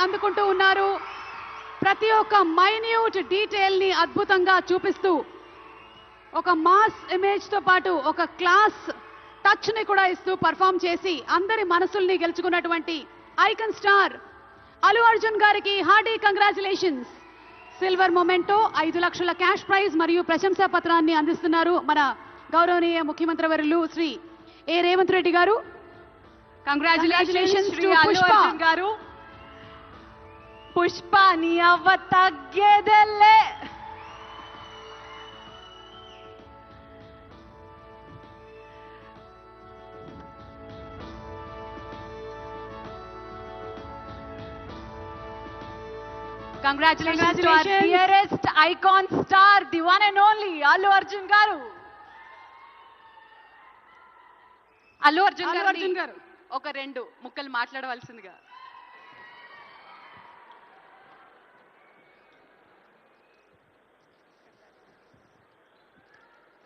అందుకుంటూ ఉన్నారు. ప్రతి ఒక్క మైన్యూట్ డీటెయిల్ ని అద్భుతంగా చూపిస్తూ ఒక మాస్ ఇమేజ్ తో పాటు ఒక క్లాస్ టచ్ ని కూడా ఇస్తూ పర్ఫామ్ చేసి అందరి మనసుల్ని గెలుచుకున్నటువంటి ఐకన్ స్టార్ అల్లు అర్జున్ గారికి హార్డీ కంగ్రాచులేషన్స్. సిల్వర్ మొమెంటో 5 లక్షల క్యాష్ ప్రైజ్ మరియు ప్రశంసా పత్రాన్ని అందిస్తున్నారు మన గౌరవనీయ ముఖ్యమంత్రి వర్యులు శ్రీ ఏ రేవంత్ రెడ్డి గారు. కంగ్రాచులేషన్స్ టు అల్లు అర్జున్ గారు. పుష్ప నీ అవ్వ తగ్గేదెల్లే. Congratulations to our dearest icon star, the one and only Allu Arjun garu. Allu Arjun garu ఒక 2 ముక్కలు మాట్లాడవలసిందిగా.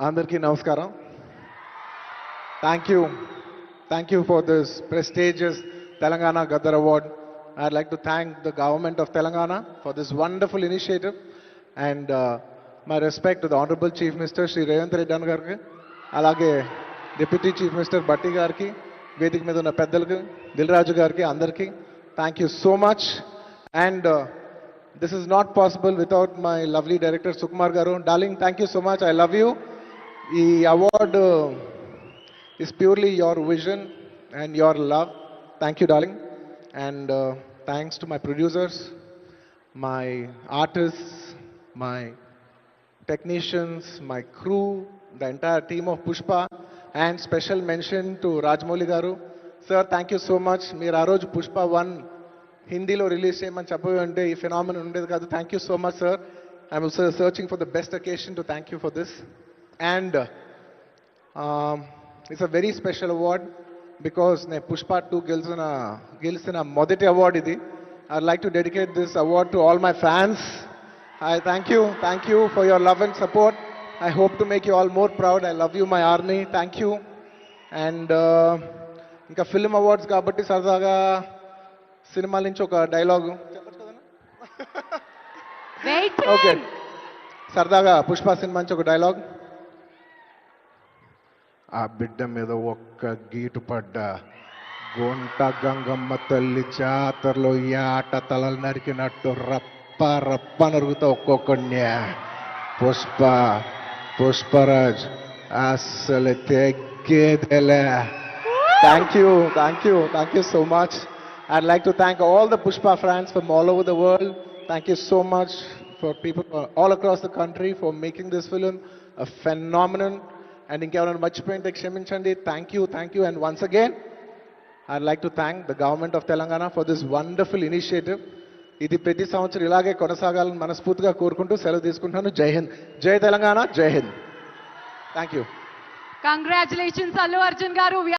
అందరికీ నమస్కారం. Thank you for this prestigious Telangana Gaddar Award. I'd like to thank the government of Telangana for this wonderful initiative, and my respect to the Honorable Chief Minister Shri Revanth Reddy Garki, alage Deputy Chief Minister Batti Garki, Vedik మీద ఉన్న పెద్దలకు, దిల్రాజు గారికి, అందరికీ thank you so much. And this is not possible without my lovely director Sukumar garu. Darling, thank you so much. I love you. ఈ award is purely your vision and your love. Thank you, darling. And thanks to my producers, my artists, my technicians, my crew, the entire team of Pushpa, and special mention to Rajmouli garu. Sir, thank you so much. Meer aa roju Pushpa 1 Hindilo release cheyamani చెప్పబోయి ఉంటే ఈ phenomenon ఉండేది కాదు. Thank you so much, sir. I'm also searching for the best occasion to thank you for this. And it's a very special award because ne Pushpa 2 గెలిచిన మొదటి award ఇది. I'd like to dedicate this award to all my fans. I thank you for your love and support. I hope to make you all more proud. I love you, my army. Thank you. And ఇంకా film awards కాబట్టి సరదాగా సినిమాల నుంచి ఒక dialogue చెప్పచ్చు కదా. Okay, సరదాగా Pushpa cinema నుంచి ఒక డైలాగ్. ఆ బిడ్డ మీద ఒక్క గీటు పడ్డ గుంట గంగమ్మ తల్లి జాతరలో ఈ ఆట తలలు నరికినట్టు రప్ప రప్ప నరుగుతా ఒక్కొక్కడిని. పుష్పరాజ్ అసలు తెగ్గేదేలే. Thank you so much. I'd like to thank all the Pushpa fans from all over the world. Thank you so much for people all across the country for making this film a phenomenon. And ఇంకెవరైనా మర్చిపోయింటే క్షమించండి. Thank you. And once again, I'd like to thank the government of Telangana for this wonderful initiative. ఇది ప్రతి సంవత్సరం ఇలాగే కొనసాగాలని మనస్ఫూర్తిగా కోరుకుంటూ సెలవు తీసుకుంటున్నాను. జై హింద్, జై తెలంగాణ, జై Hind. Thank you. Congratulations, Allu Arjun garu.